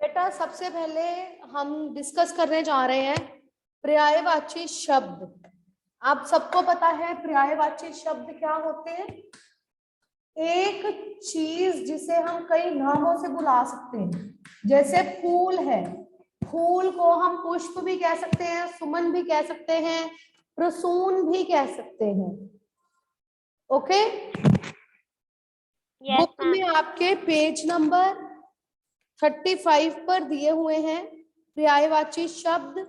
बेटा सबसे पहले हम डिस्कस करने जा रहे हैं पर्यायवाची शब्द। आप सबको पता है पर्यायवाची शब्द क्या होते हैं? एक चीज जिसे हम कई नामों से बुला सकते हैं। जैसे फूल है, फूल को हम पुष्प भी कह सकते हैं, सुमन भी कह सकते हैं, प्रसून भी कह सकते हैं। ओके, बुक में आपके पेज नंबर 35 पर दिए हुए हैं पर्यायवाची शब्द।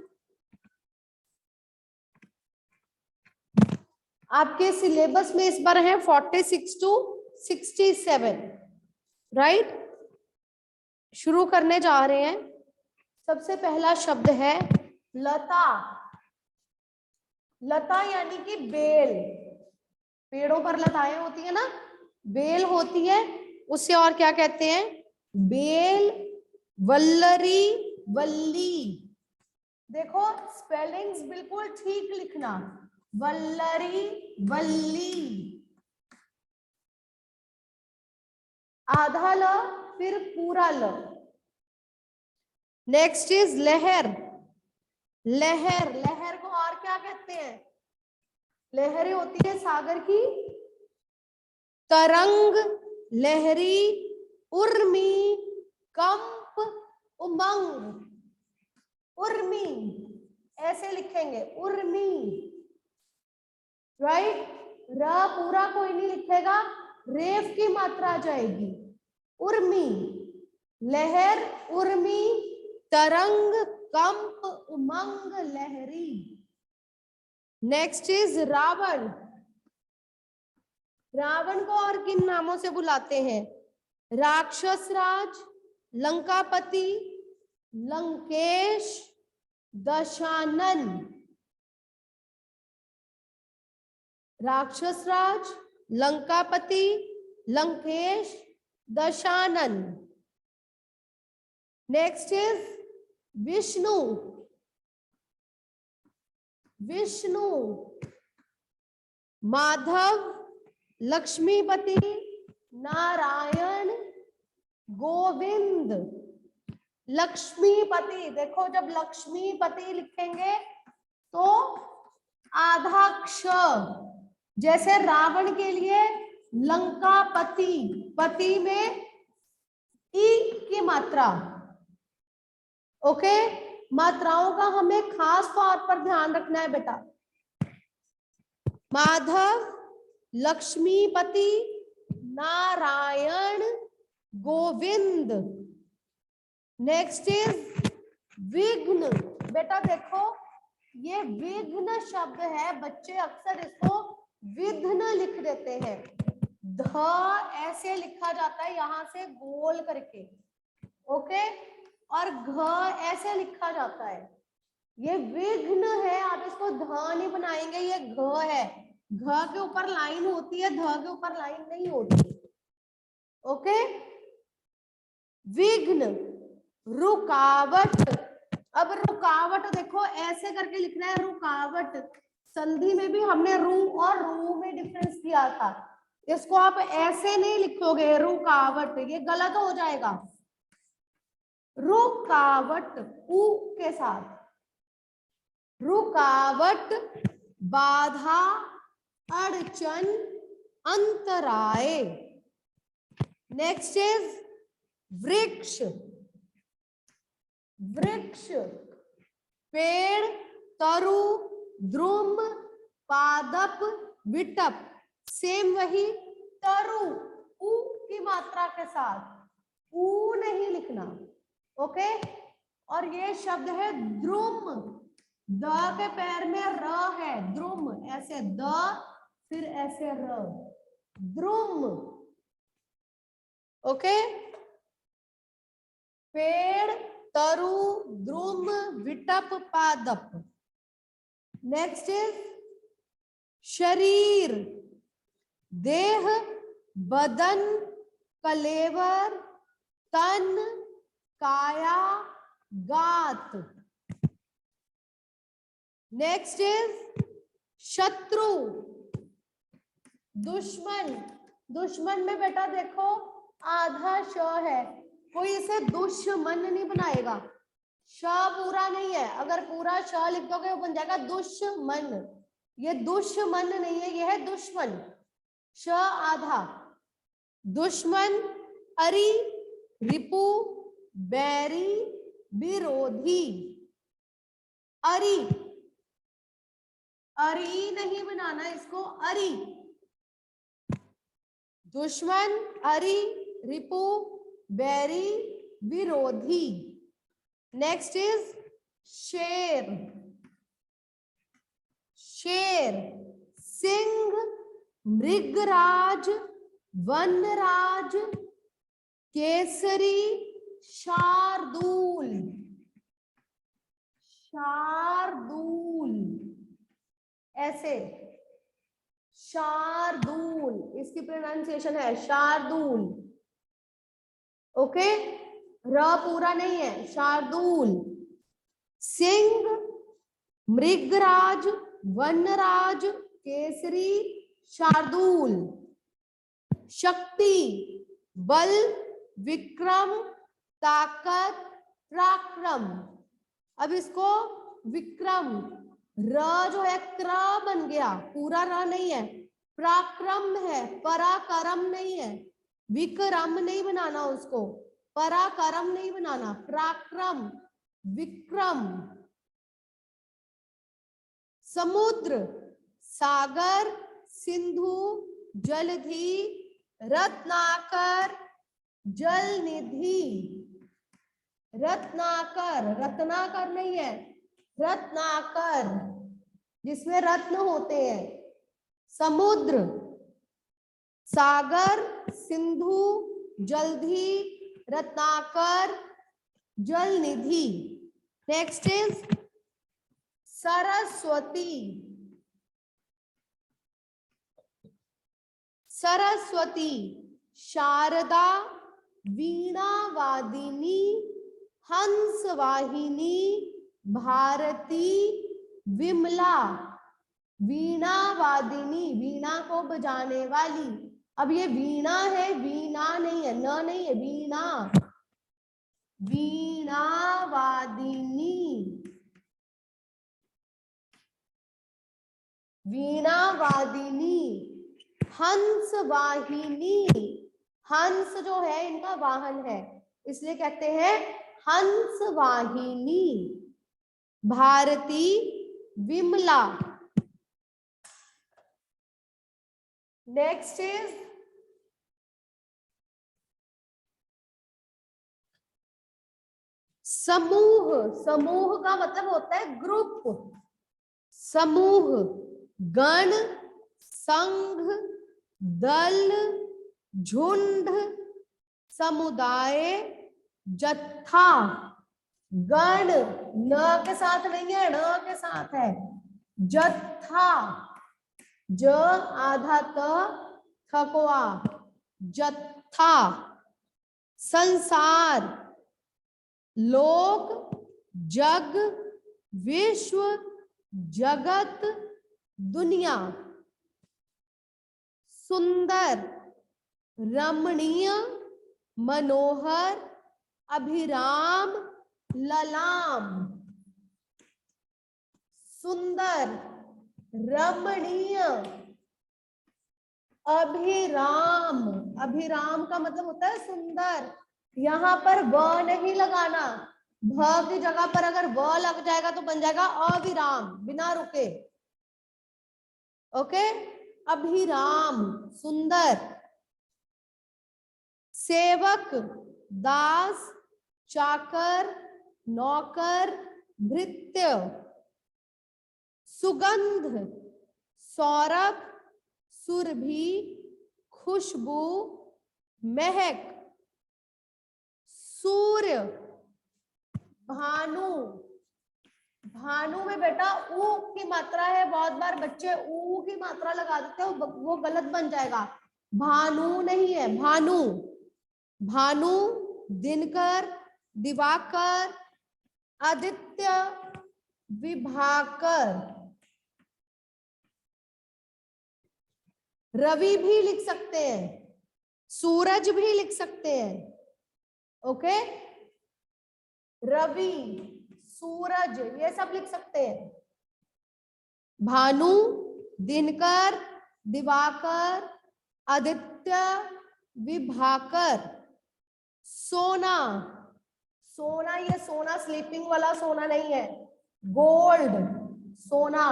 आपके सिलेबस में इस बार है 46 to 67, राइट। शुरू करने जा रहे हैं। सबसे पहला शब्द है लता। लता यानी कि बेल। पेड़ों पर लताएं होती है ना, बेल होती है, उसे और क्या कहते हैं? बेल, वल्लरी, वल्ली। देखो स्पेलिंग्स बिल्कुल ठीक लिखना, वल्लरी, वल्ली। आधा ल फिर पूरा ल। नेक्स्ट इज लहर। लहर, लहर को और क्या कहते हैं? लहरें होती है सागर की। तरंग, लहरी, उर्मी, कंप, उमंग। उर्मी ऐसे लिखेंगे, उर्मी, राइट। र पूरा कोई नहीं लिखेगा, रेफ की मात्रा आ जाएगी। उर्मी, लहर, उर्मी, तरंग, कंप, उमंग, लहरी। Next is Ravan. रावण को और किन नामों से बुलाते हैं? राक्षस राज, लंकापति, लंकेश, दशानन। राक्षस राज, लंकापति, लंकेश, दशानन। Next is Vishnu. विष्णु, माधव, लक्ष्मीपति, नारायण, गोविंद। लक्ष्मीपति, देखो जब लक्ष्मीपति लिखेंगे तो आधा क्ष। जैसे रावण के लिए लंकापति, पति में ई की मात्रा। ओके, मात्राओं का हमें खास तौर पर ध्यान रखना है बेटा। माधव, लक्ष्मीपति, नारायण, गोविंद। नेक्स्ट इज विघ्न। बेटा देखो ये विघ्न शब्द है, बच्चे अक्सर इसको विघ्न लिख देते हैं। ध ऐसे लिखा जाता है यहां से गोल करके, ओके, और घ ऐसे लिखा जाता है। ये विघ्न है, आप इसको ध नहीं बनाएंगे, ये घ है। घ के ऊपर लाइन होती है, ध के ऊपर लाइन नहीं होती। ओके, विघ्न। रुकावट। अब रुकावट देखो ऐसे करके लिखना है, रुकावट। संधि में भी हमने रू और रू में डिफरेंस किया था। इसको आप ऐसे नहीं लिखोगे रुकावट, ये गलत हो जाएगा। रुकावट ऊ के साथ। रुकावट, बाधा, अड़चन, अंतराय। नेक्स्ट इज वृक्ष। वृक्ष, पेड़, तरु, द्रुम, पादप, विटप। सेम वही, तरु ऊ की मात्रा के साथ, ऊ नहीं लिखना। ओके, और ये शब्द है द्रुम। द के पैर में र है, द्रुम। ऐसे द फिर ऐसे र, द्रुम। ओके, पेड़, तरु, द्रुम, विटप, पादप। नेक्स्ट इज शरीर। देह, बदन, कलेवर, तन, काया, गात। नेक्स्ट इज शत्रु। दुश्मन। दुश्मन में बेटा देखो आधा श है, कोई इसे दुश्मन नहीं बनाएगा। श पूरा नहीं है, अगर पूरा श लिख दोगे वो बन जाएगा दुश्मन। ये दुश्मन नहीं है, ये है दुश्मन। श आधा। दुश्मन, अरि, रिपु, बैरी, विरोधी। अरि, अरि नहीं बनाना इसको, अरि। दुश्मन, अरि, रिपु, बैरी, विरोधी। नेक्स्ट इज शेर। शेर, सिंह, मृगराज, वनराज, केसरी, शार्दूल। शार्दूल ऐसे, शार्दूल इसकी प्रोनाउंसिएशन है शार्दूल। ओके, र पूरा नहीं है, शार्दूल। सिंह, मृगराज, वनराज, केसरी, शार्दूल। शक्ति, बल, विक्रम, ताकत, पराक्रम। अब इसको विक्रम, र जो है क्र बन गया, पूरा र नहीं है, पराक्रम है, पराक्रम नहीं है। विक्रम नहीं बनाना उसको, पराक्रम नहीं बनाना, पराक्रम, विक्रम। समुद्र, सागर, सिंधु, जलधि, रत्नाकर, जलनिधि। रत्नाकर, रत्नाकर नहीं है, रत्नाकर जिसमें रत्न होते हैं। समुद्र, सागर, सिंधु, जलधि, रत्नाकर, जलनिधि। Next is Saraswati. सरस्वती, शारदा, वीणा वादिनी, हंस वाहिनी, भारती, विमला। वीणा वादिनी, वीणा को बजाने वाली। अब ये वीणा है, वीणा नहीं है, न नहीं है, वीणा। वीणा वादिनी, वीणा वादिनी। हंस वाहिनी, हंस जो है इनका वाहन है, इसलिए कहते हैं हंस वाहिनी। भारती, विमला। नेक्स्ट इज समूह। समूह का मतलब होता है ग्रुप। समूह, गण, संघ, दल, झुंड, समुदाय, जत्था। गण न के साथ नहीं है, ण के साथ है। जत्था, ज आधा त, थकवा, जत्था। संसार, लोक, जग, विश्व, जगत, दुनिया। सुंदर, रमणीय, मनोहर, अभिराम, ललाम। सुंदर, रमणीय, अभिराम। अभिराम का मतलब होता है सुंदर। यहां पर व नहीं लगाना, भ की जगह पर अगर व लग जाएगा तो बन जाएगा अविराम, बिना रुके। ओके, अभिराम, सुंदर। सेवक, दास, चाकर, नौकर, भृत्य। सुगंध, सौरभ, सुरभि, खुशबू, महक। सूर्य, भानु। भानु में बेटा ऊ की मात्रा है, बहुत बार बच्चे ऊ की मात्रा लगा देते हैं, वो गलत बन जाएगा। भानु नहीं है, भानु। भानु, दिनकर, दिवाकर, आदित्य, विभाकर। रवि भी लिख सकते हैं, सूरज भी लिख सकते हैं। ओके, रवि, सूरज, ये सब लिख सकते हैं। भानु, दिनकर, दिवाकर, आदित्य, विभाकर, सोना, सोना, ये सोना स्लीपिंग वाला सोना नहीं है, गोल्ड, सोना,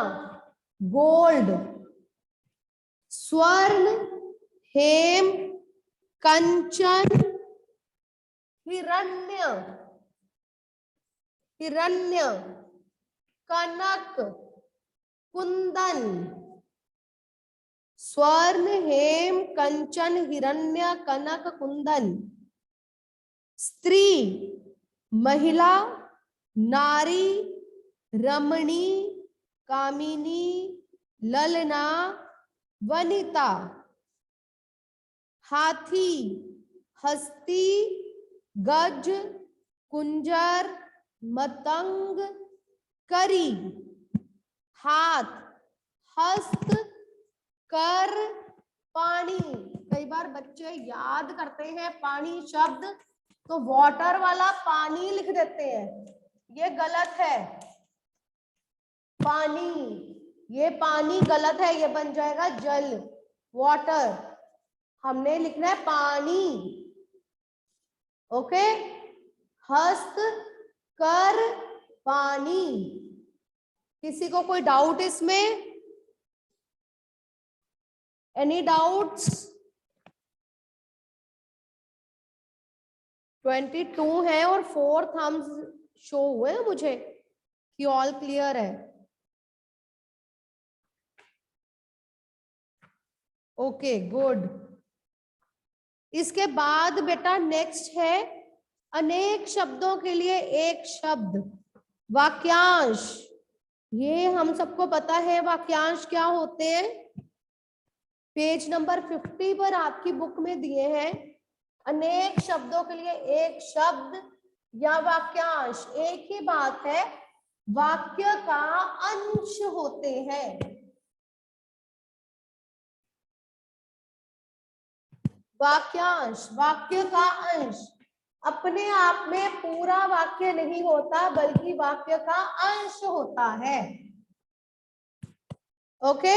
गोल्ड, स्वर्ण, हेम, कंचन, हिरण्य, हिरण्य, कनक, कुंदन, स्वर्ण, हेम, कंचन, हिरण्य, कनक, कुंदन, स्त्री, महिला, नारी, रमणी, कामिनी, ललना, वनिता, हाथी, हस्ती, गज, कुंजर, मतंग, करी, हाथ, हस्त, कर, पानी। कई बार बच्चे याद करते हैं पानी शब्द तो वाटर वाला पानी लिख देते हैं, ये गलत है। पानी, ये पानी गलत है, ये बन जाएगा जल, वाटर। हमने लिखना है पानी। ओके, हस्त, कर, पानी। किसी को कोई डाउट इसमें? Any doubts? 22 है और 4 थम्स शो हुए हैं मुझे कि ऑल क्लियर है। Okay, good. इसके बाद बेटा नेक्स्ट है अनेक शब्दों के लिए एक शब्द, वाक्यांश। ये हम सबको पता है वाक्यांश क्या होते हैं। पेज नंबर 50 पर आपकी बुक में दिए हैं अनेक शब्दों के लिए एक शब्द या वाक्यांश। एक ही बात है, वाक्य का अंश होते हैं। वाक्यांश, वाक्य का अंश, अपने आप में पूरा वाक्य नहीं होता बल्कि वाक्य का अंश होता है। ओके,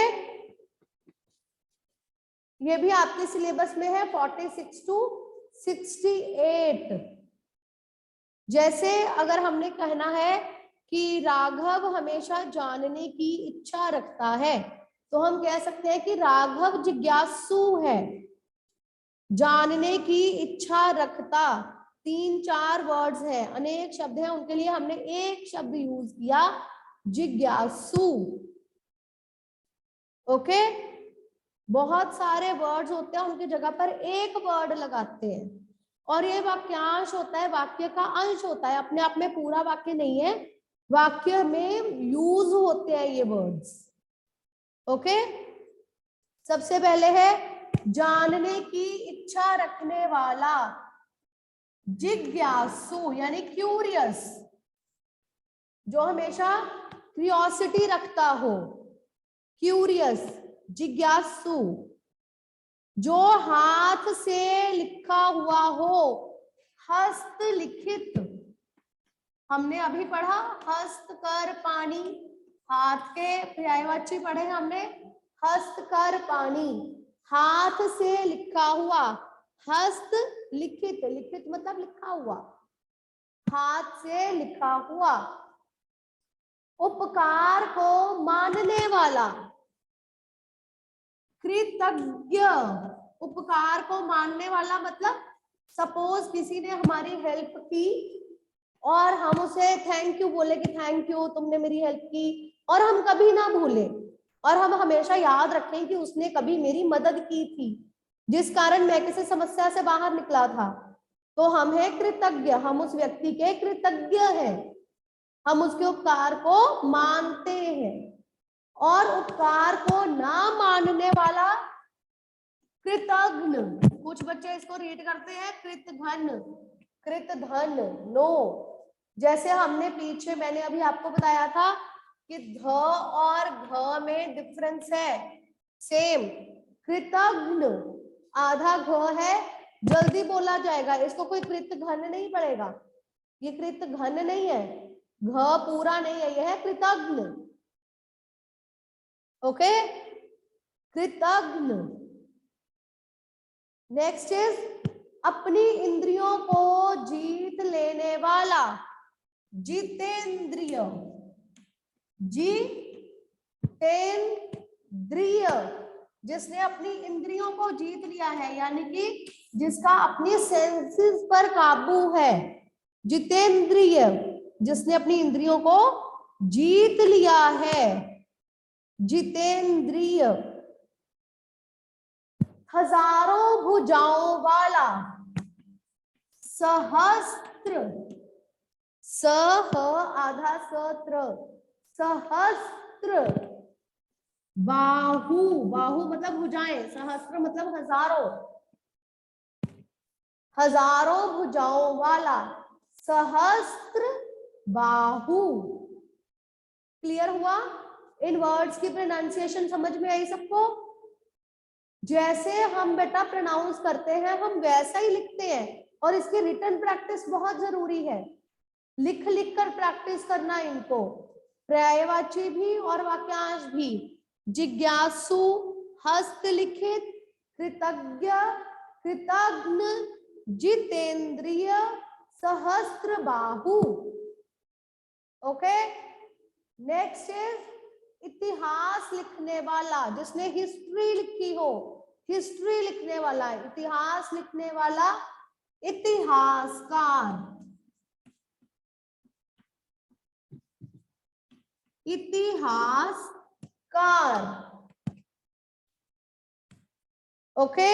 ये भी आपके सिलेबस में है 46 to 68। जैसे अगर हमने कहना है कि राघव हमेशा जानने की इच्छा रखता है तो हम कह सकते हैं कि राघव जिज्ञासु है। जानने की इच्छा रखता 3-4 वर्ड्स हैं, अनेक शब्द हैं, उनके लिए हमने एक शब्द यूज किया, जिज्ञासु। ओके, बहुत सारे वर्ड्स होते हैं, उनकी जगह पर एक वर्ड लगाते हैं और ये वाक्यांश होता है, वाक्य का अंश होता है, अपने आप में पूरा वाक्य नहीं है, वाक्य में यूज होते हैं ये वर्ड्स। ओके, सबसे पहले है जानने की इच्छा रखने वाला, जिज्ञासु यानी क्यूरियस, जो हमेशा क्यूरियोसिटी रखता हो, क्यूरियस, जिज्ञासु। जो हाथ से लिखा हुआ हो, हस्तलिखित, हमने अभी पढ़ा हस्त कर पानी, हाथ के पर्यायवाची पढ़े हमने, हस्त कर पानी, हाथ से लिखा हुआ, हस्त लिखित, लिखित मतलब लिखा हुआ, हाथ से लिखा हुआ। उपकार को मानने वाला, कृतज्ञ, उपकार को मानने वाला मतलब सपोज किसी ने हमारी हेल्प की और हम उसे थैंक यू बोले कि थैंक यू तुमने मेरी हेल्प की, और हम कभी ना भूले और हम हमेशा याद रखें कि उसने कभी मेरी मदद की थी जिस कारण मैं किसी समस्या से बाहर निकला था, तो हम हैं कृतज्ञ, हम उस व्यक्ति के कृतज्ञ हैं, हम उसके उपकार को मानते हैं। और उपकार को ना मानने वाला कृतघ्न, कुछ बच्चे इसको रीड करते हैं कृतघ्न, कृतधन, नो। जैसे हमने पीछे मैंने अभी आपको बताया था कि ध और घ में डिफरेंस है, सेम। कृतघ्न आधा घ है, जल्दी बोला जाएगा, इसको कोई कृत घन नहीं पड़ेगा, ये कृत घन नहीं है, घ पूरा नहीं है, यह है कृतघ्न। ओके, कृतघ्न। नेक्स्ट इज अपनी इंद्रियों को जीत लेने वाला, जितेंद्रिय, जितेंद्रिय, जिसने अपनी इंद्रियों को जीत लिया है, यानी कि जिसका अपनी सेंसेस पर काबू है। जितेंद्रिय, जिसने अपनी इंद्रियों को जीत लिया है, जितेंद्रिय। हजारों भुजाओं वाला, सहस्त्र, सह आधा सत्र, सहस्त्र। बाहु, बाहु मतलब भुजाएं, सहस्त्र मतलब हजारों, हजारों भुजाओं वाला, सहस्त्र बाहु। क्लियर हुआ? इन वर्ड्स की प्रोनाउंसिएशन समझ में आई सबको? जैसे हम बेटा प्रोनाउंस करते हैं हम वैसा ही लिखते हैं, और इसकी रिटन प्रैक्टिस बहुत जरूरी है। लिख लिख कर प्रैक्टिस करना इनको, पर्यायवाची भी और वाक्यांश भी। जिज्ञासु, हस्तलिखित, कृतज्ञ, कृतघ्न, जितेंद्रिय, सहस्त्र बाहु। ओके, नेक्स्ट इज इतिहास लिखने वाला, जिसने हिस्ट्री लिखी हो, हिस्ट्री लिखने वाला, इतिहास लिखने वाला, इतिहासकार, इतिहासकार। ओके,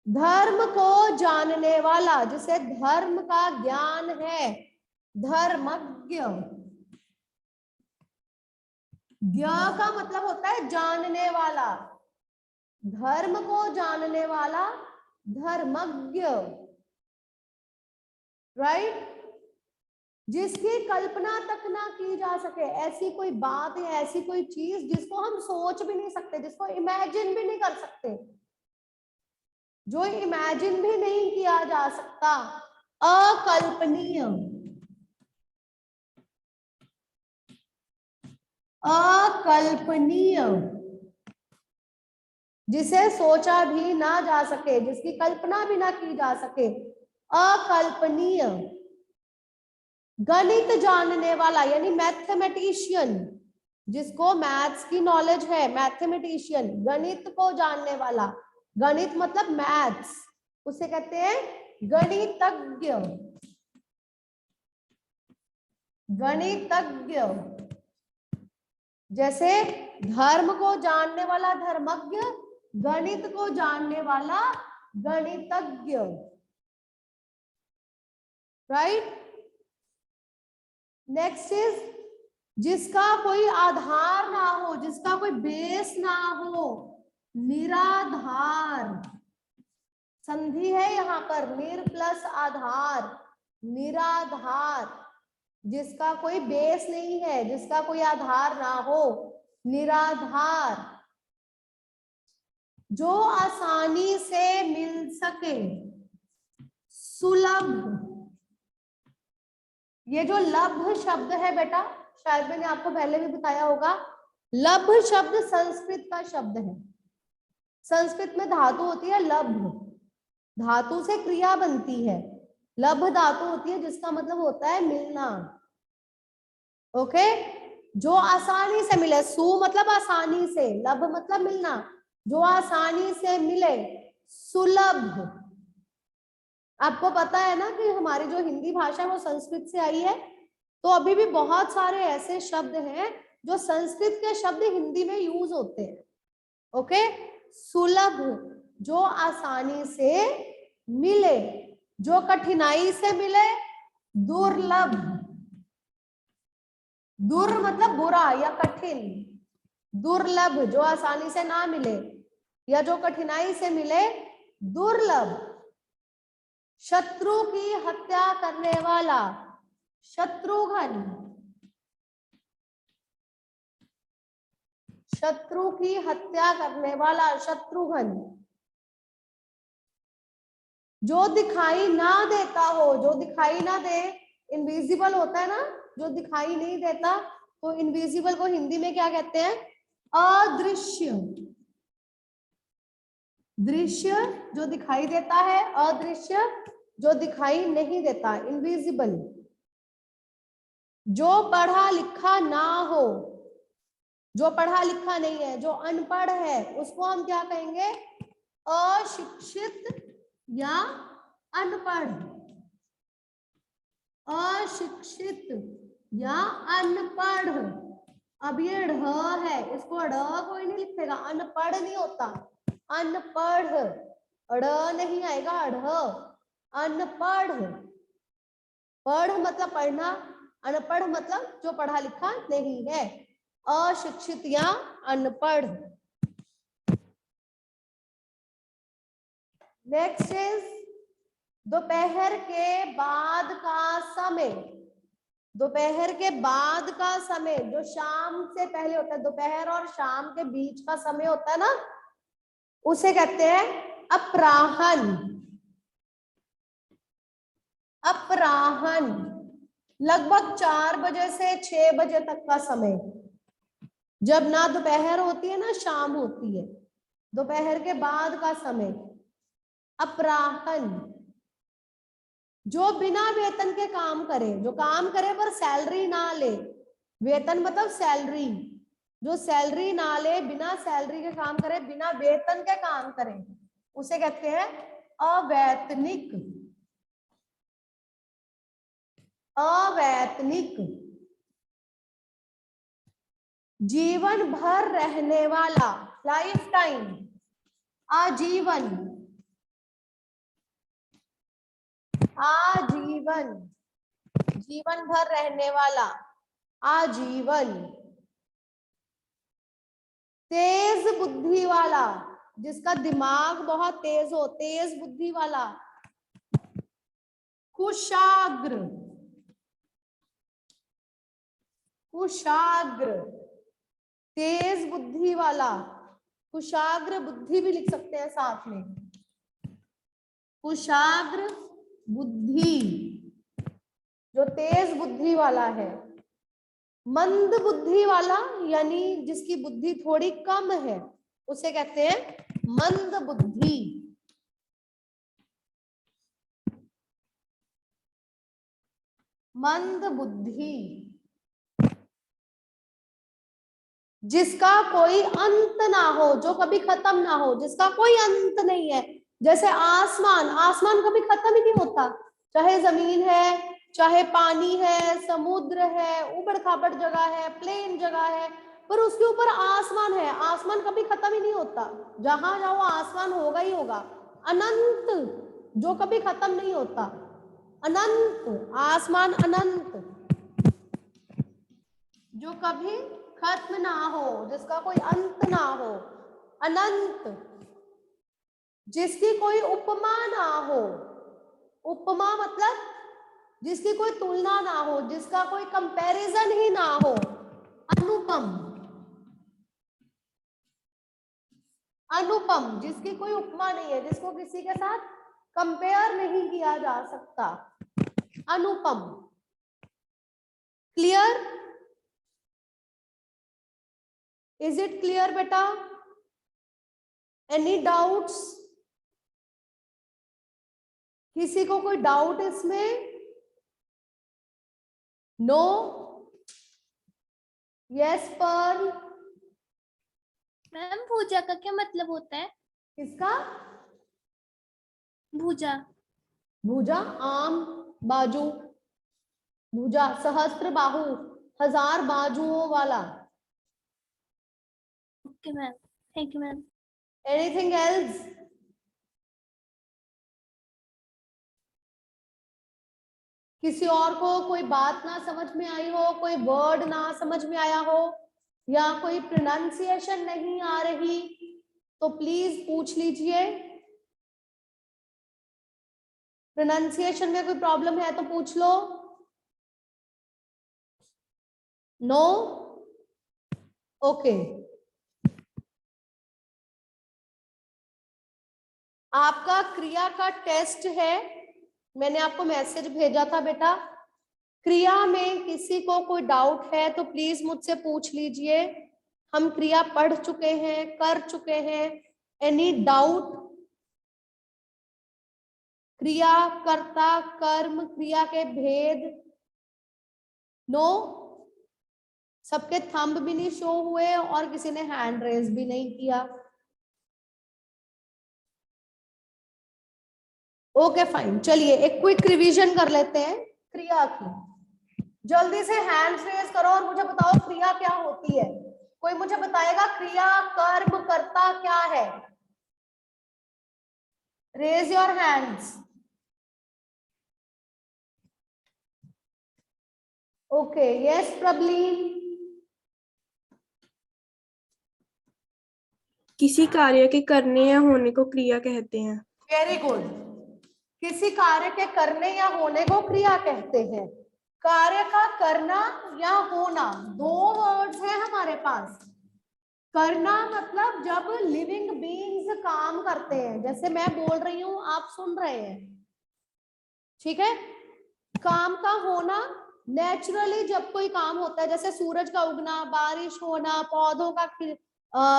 धर्म को जानने वाला, जिसे धर्म का ज्ञान है, धर्मज्ञ। ज्ञ का मतलब होता है जानने वाला, धर्म को जानने वाला धर्मज्ञ, राइट। जिसकी कल्पना तक ना की जा सके, ऐसी कोई बात है, ऐसी कोई चीज जिसको हम सोच भी नहीं सकते, जिसको इमेजिन भी नहीं कर सकते, जो इमेजिन भी नहीं किया जा सकता, अकल्पनीय, अकल्पनीय, जिसे सोचा भी ना जा सके, जिसकी कल्पना भी ना की जा सके, अकल्पनीय। गणित जानने वाला यानी मैथमेटिशियन, जिसको मैथ्स की नॉलेज है, मैथमेटिशियन, गणित को जानने वाला, गणित मतलब मैथ्स, उसे कहते हैं गणितज्ञ, गणितज्ञ। जैसे धर्म को जानने वाला धर्मज्ञ, गणित को जानने वाला गणितज्ञ, राइट। नेक्स्ट इज जिसका कोई आधार ना हो, जिसका कोई बेस ना हो, निराधार। संधि है यहाँ पर, निर प्लस आधार, निराधार, जिसका कोई बेस नहीं है, जिसका कोई आधार ना हो, निराधार। जो आसानी से मिल सके, सुलभ। ये जो लभ शब्द है बेटा, शायद मैंने आपको पहले भी बताया होगा, लभ शब्द संस्कृत का शब्द है। संस्कृत में धातु होती है लभ, धातु से क्रिया बनती है, लभ धातु होती है जिसका मतलब होता है मिलना। ओके, जो आसानी से मिले, सु मतलब आसानी से, लभ मतलब मिलना, जो आसानी से मिले, सुलभ। आपको पता है ना कि हमारी जो हिंदी भाषा है वो संस्कृत से आई है, तो अभी भी बहुत सारे ऐसे शब्द हैं जो संस्कृत के शब्द हिंदी में यूज होते हैं। ओके, सुलभ, जो आसानी से मिले, जो कठिनाई से मिले, दुर्लभ। दुर मतलब बुरा या कठिन, दुर्लभ जो आसानी से ना मिले या जो कठिनाई से मिले, दुर्लभ। शत्रु की हत्या करने वाला, शत्रुघ्न, शत्रु की हत्या करने वाला शत्रुघ्न। जो दिखाई ना देता हो, जो दिखाई ना दे, इनविजिबल होता है ना, जो दिखाई नहीं देता, तो इनविजिबल को हिंदी में क्या कहते हैं? अदृश्य। दृश्य जो दिखाई देता है, अदृश्य जो दिखाई नहीं देता, इनविजिबल। जो पढ़ा लिखा ना हो, जो पढ़ा लिखा नहीं है, जो अनपढ़ है, उसको हम क्या कहेंगे? अशिक्षित या अनपढ़। अशिक्षित या अनपढ़। अब ये ढ है, इसको ढ कोई नहीं लिखेगा, अनपढ़ नहीं होता, अनपढ़, ड़ नहीं आएगा, ढ, अनपढ़। पढ़ मतलब पढ़ना, अनपढ़ मतलब जो पढ़ा लिखा नहीं है, अशिक्षित या अनपढ़। नेक्स्ट इज दोपहर के बाद का समय। दोपहर के बाद का समय जो शाम से पहले होता है, दोपहर और शाम के बीच का समय होता है ना, उसे कहते हैं अपराह्न। अपराह्न लगभग 4 बजे से 6 बजे तक का समय, जब ना दोपहर होती है ना शाम होती है, दोपहर के बाद का समय अपराह्न। जो बिना वेतन के काम करे, जो काम करे पर सैलरी ना ले, वेतन मतलब सैलरी, जो सैलरी ना ले, बिना सैलरी के काम करे, बिना वेतन के काम करे, उसे कहते हैं अवैतनिक। अवैतनिक। जीवन भर रहने वाला, लाइफ टाइम, आजीवन। आजीवन, जीवन भर रहने वाला, आजीवन। तेज बुद्धि वाला, जिसका दिमाग बहुत तेज हो, तेज बुद्धि वाला। कुशाग्र, कुशाग्र, तेज बुद्धि वाला, कुशाग्र बुद्धि भी लिख सकते हैं साथ में, कुशाग्र बुद्धि, जो तेज बुद्धि वाला है। मंद बुद्धि वाला, यानी जिसकी बुद्धि थोड़ी कम है, उसे कहते हैं मंद बुद्धि। मंद बुद्धि। जिसका कोई अंत ना हो, जो कभी खत्म ना हो, जिसका कोई अंत नहीं है। जैसे आसमान, आसमान कभी खत्म ही नहीं होता, चाहे जमीन है, चाहे पानी है, समुद्र है, उबड़ खाबड़ जगह है, प्लेन जगह है, पर उसके ऊपर आसमान है, आसमान कभी खत्म ही नहीं होता, जहां जाओ आसमान होगा ही होगा। अनंत, जो कभी खत्म नहीं होता, अनंत, आसमान अनंत, जो कभी खत्म ना हो, जिसका कोई अंत ना हो, अनंत। जिसकी कोई उपमा ना हो, उपमा मतलब जिसकी कोई तुलना ना हो, जिसका कोई कंपैरिजन ही ना हो, अनुपम। अनुपम, जिसकी कोई उपमा नहीं है, जिसको किसी के साथ कंपेयर नहीं किया जा सकता, अनुपम। क्लियर? इज इट क्लियर बेटा? Any doubts? किसी को कोई डाउट इसमें? नो? Yes Perl? मैम भुजा का क्या मतलब होता है? किसका? भुजा। भुजा, आम, बाजू, भुजा, सहस्त्र बाहु, 1000 बाजुओं वाला। Okay ma'am, thank you ma'am. Anything else? किसी और को कोई बात ना समझ में आई हो, कोई वर्ड ना समझ में आया हो, या कोई प्रोनाउंसिएशन नहीं आ रही, तो प्लीज पूछ लीजिए। प्रोनाउंसिएशन में कोई प्रॉब्लम है तो पूछ लो। नो? ओके। आपका क्रिया का टेस्ट है, मैंने आपको मैसेज भेजा था बेटा। क्रिया में किसी को कोई डाउट है तो प्लीज मुझसे पूछ लीजिए। हम क्रिया पढ़ चुके हैं, कर चुके हैं। Any doubt? क्रिया, कर्ता, कर्म, क्रिया के भेद? नो? सबके थंब भी नहीं शो हुए और किसी ने हैंड रेज भी नहीं किया। ओके फाइन, चलिए एक क्विक रिवीजन कर लेते हैं क्रिया की। जल्दी से हैंड रेज करो और मुझे बताओ क्रिया क्या होती है। कोई मुझे बताएगा क्रिया, कर्म, कर्ता क्या है? Raise your hands. Okay, yes Prableen. किसी कार्य के करने या होने को क्रिया कहते हैं। Very good. किसी कार्य के करने या होने को क्रिया कहते हैं। कार्य का करना या होना, दो वर्ड्स हैं हमारे पास। करना मतलब जब लिविंग बीइंग्स काम करते हैं, जैसे मैं बोल रही हूं आप सुन रहे हैं, ठीक है। काम का होना, नेचुरली जब कोई काम होता है, जैसे सूरज का उगना, बारिश होना, पौधों का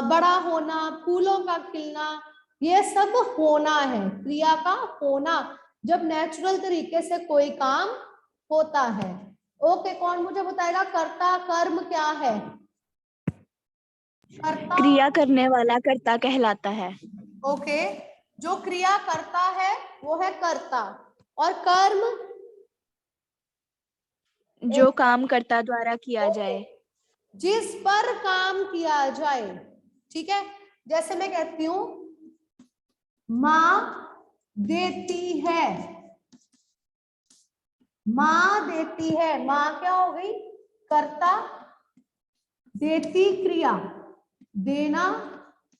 बड़ा होना, फूलों का खिलना, ये सब होना है, क्रिया का होना, जब नेचुरल तरीके से कोई काम होता है। ओके, कौन मुझे बताएगा कर्ता कर्म क्या है? कर्ता, क्रिया करने वाला कर्ता कहलाता है। ओके, जो क्रिया करता है वो है कर्ता। और कर्म? जो काम कर्ता द्वारा किया जाए। जिस पर काम किया जाए, ठीक है। जैसे मैं कहती हूं मां देती है, मां देती है, मां क्या हो गई? कर्ता, देती क्रिया, देना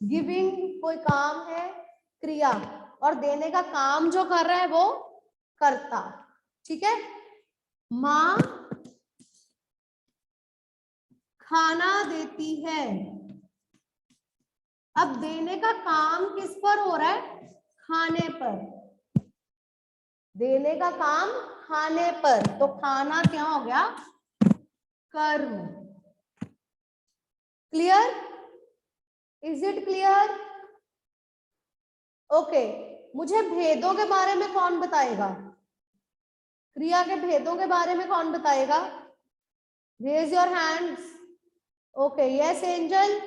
गिविंग कोई काम है, क्रिया, और देने का काम जो कर रहा है वो कर्ता, ठीक है। मां खाना देती है, अब देने का काम किस पर हो रहा है? खाने पर। देने का काम खाने पर, तो खाना क्या हो गया? कर्म। Clear? Is it clear? Okay, मुझे भेदों के बारे में कौन बताएगा? क्रिया के भेदों के बारे में कौन बताएगा? Raise your hands. Okay, yes Angel.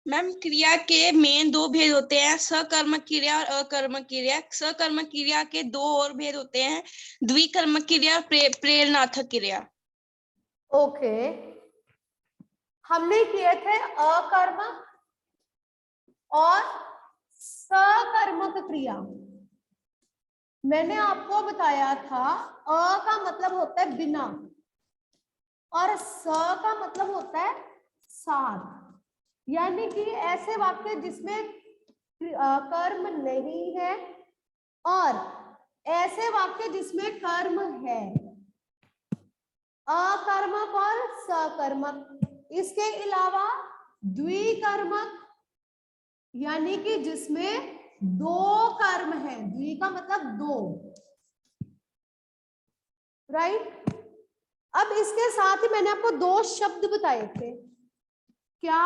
Ma'am, क्रिया के मेन दो भेद होते हैं, सकर्मक क्रिया और अकर्मक क्रिया। सकर्मक क्रिया के दो और भेद होते हैं, द्विकर्मक क्रिया, प्रेरणार्थक क्रिया। ओके, हमने किए थे अकर्मक और सकर्मक क्रिया। मैंने आपको बताया था अ का मतलब होता है बिना और स का मतलब होता है साथ, यानी कि ऐसे वाक्य जिसमें कर्म नहीं है और ऐसे वाक्य जिसमें कर्म है, अकर्मक और सकर्मक। इसके अलावा द्विकर्मक, यानी कि जिसमें दो कर्म है, द्वि का मतलब दो, राइट। अब इसके साथ ही मैंने आपको दो शब्द बताए थे, क्या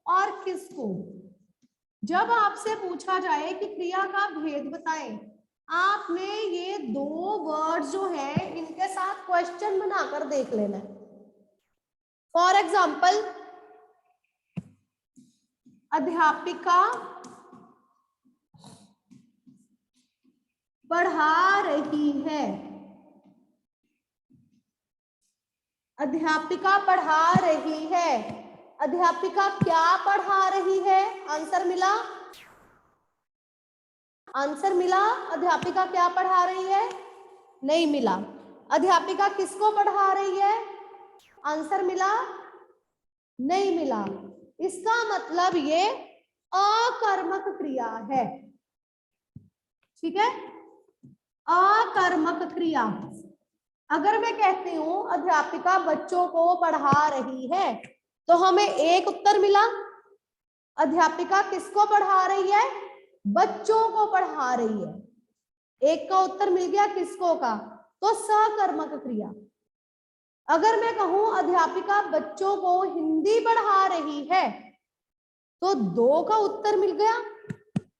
और किसको। जब आपसे पूछा जाए कि क्रिया का भेद बताएं, आपने ये दो वर्ड्स जो है इनके साथ क्वेश्चन बनाकर देख लेना है। फॉर एग्जाम्पल, अध्यापिका पढ़ा रही है, अध्यापिका पढ़ा रही है, अध्यापिका क्या पढ़ा रही है? आंसर मिला? आंसर मिला? अध्यापिका क्या पढ़ा रही है? नहीं मिला। अध्यापिका किसको पढ़ा रही है? आंसर मिला? नहीं मिला। इसका मतलब ये अकर्मक क्रिया है, ठीक है, अकर्मक क्रिया। अगर मैं कहती हूं अध्यापिका बच्चों को पढ़ा रही है, तो हमें एक उत्तर मिला, अध्यापिका किसको पढ़ा रही है? बच्चों को पढ़ा रही है। एक का उत्तर मिल गया, किसको का? तो सकर्मक क्रिया। अगर मैं कहूं अध्यापिका बच्चों को हिंदी पढ़ा रही है, तो 2 का उत्तर मिल गया।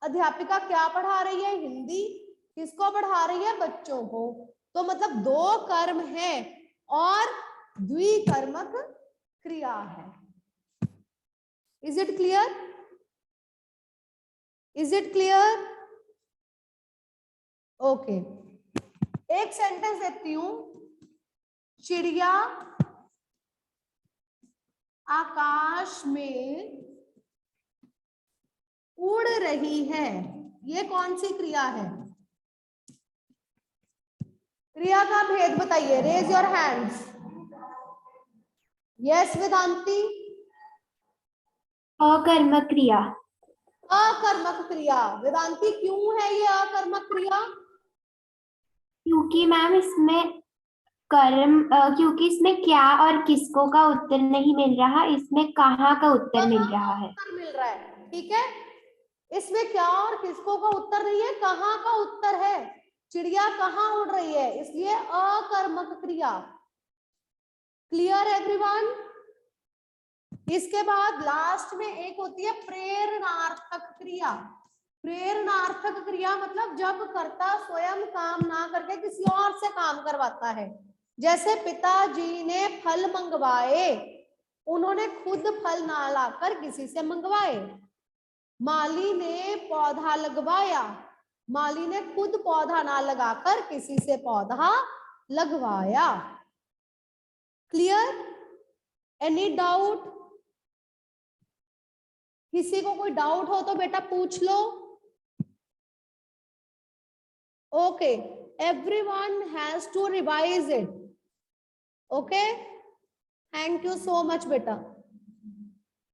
अध्यापिका क्या पढ़ा रही है? हिंदी। किसको पढ़ा रही है? बच्चों को। तो मतलब 2 कर्म है और द्विकर्मक क्रिया है। Is it clear? Is it clear? Okay, एक सेंटेंस देती हूं। चिड़िया आकाश में उड़ रही है, ये कौन सी क्रिया है? क्रिया का भेद बताइए, raise your hands. Yes Vedanti. अकर्मक क्रिया। अकर्मक क्रिया। वेदांती क्यों है ये अकर्मक क्रिया? क्योंकि मैम इसमें क्योंकि इसमें क्या और किसको का उत्तर नहीं मिल रहा, इसमें कहाँ का उत्तर मिल रहा है। उत्तर मिल रहा है, ठीक है। इसमें क्या और किसको का उत्तर नहीं है, कहाँ का उत्तर है। चिड़िया कहाँ उड़ रही है, इसलिए अकर्मक क्रिया। Clear everyone? इसके बाद लास्ट में एक होती है प्रेरणार्थक क्रिया। प्रेरणार्थक क्रिया मतलब जब कर्ता स्वयं काम ना करके किसी और से काम करवाता है। जैसे पिताजी ने फल मंगवाए, उन्होंने खुद फल ना लाकर किसी से मंगवाए। माली ने पौधा लगवाया, माली ने खुद पौधा ना लगाकर किसी से पौधा लगवाया। क्लियर? Any doubt? किसी को कोई डाउट हो तो बेटा पूछ लो। Okay, everyone has to revise it. Okay, thank you so much बेटा।